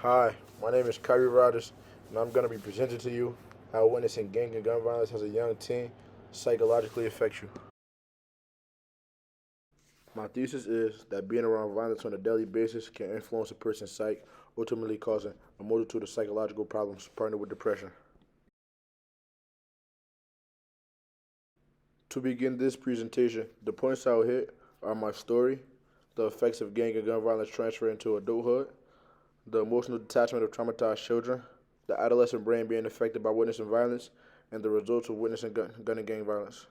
Hi, my name is Kyrie Rogers, and I'm going to be presenting to you how witnessing gang and gun violence as a young teen psychologically affects you. My thesis is that being around violence on a daily basis can influence a person's psyche, ultimately causing a multitude of psychological problems partnered with depression. To begin this presentation, the points I'll hit are my story, the effects of gang and gun violence transfer into adulthood, the emotional detachment of traumatized children, the adolescent brain being affected by witnessing violence, and the results of witnessing gun and gang violence.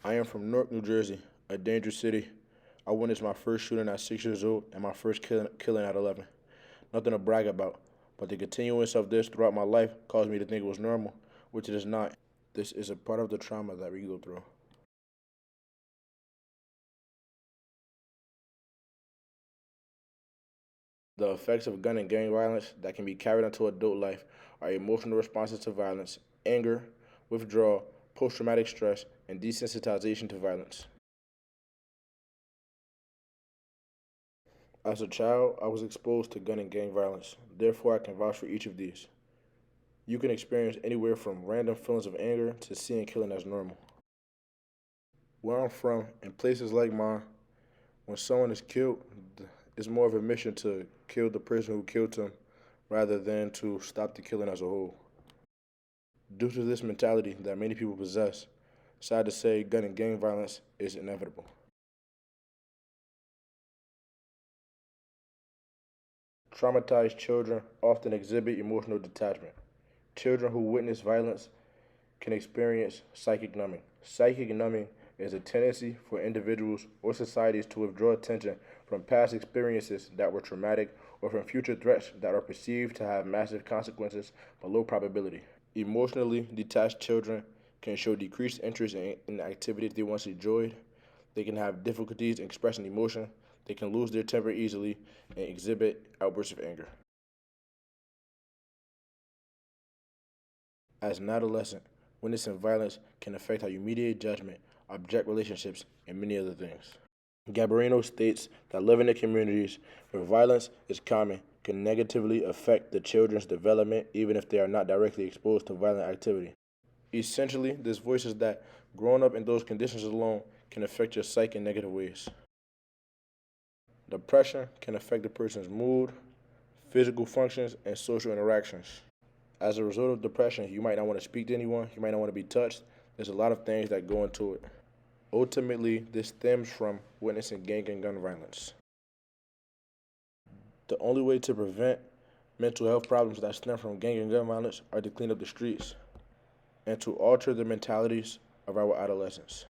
I am from Newark, New Jersey, a dangerous city. I witnessed my first shooting at 6 years old and my first killing at 11. Nothing to brag about, but the continuance of this throughout my life caused me to think it was normal, which it is not. This is a part of the trauma that we go through. The effects of gun and gang violence that can be carried into adult life are emotional responses to violence, anger, withdrawal, post traumatic stress, and desensitization to violence. As a child, I was exposed to gun and gang violence, therefore, I can vouch for each of these. You can experience anywhere from random feelings of anger to seeing killing as normal. Where I'm from, in places like mine, when someone is killed, it's more of a mission to kill the person who killed them rather than to stop the killing as a whole. Due to this mentality that many people possess, sad to say, gun and gang violence is inevitable. Traumatized children often exhibit emotional detachment. Children who witness violence can experience psychic numbing. Psychic numbing is a tendency for individuals or societies to withdraw attention from past experiences that were traumatic or from future threats that are perceived to have massive consequences but low probability. Emotionally detached children can show decreased interest in activities they once enjoyed. They can have difficulties expressing emotion. They can lose their temper easily and exhibit outbursts of anger. As an adolescent, witnessing violence can affect how you mediate judgment, object relationships, and many other things. Gabarino states that living in communities where violence is common can negatively affect the children's development even if they are not directly exposed to violent activity. Essentially, this voices that growing up in those conditions alone can affect your psyche in negative ways. Depression can affect a person's mood, physical functions, and social interactions. As a result of depression, you might not want to speak to anyone, you might not want to be touched. There's a lot of things that go into it. Ultimately, this stems from witnessing gang and gun violence. The only way to prevent mental health problems that stem from gang and gun violence are to clean up the streets and to alter the mentalities of our adolescents.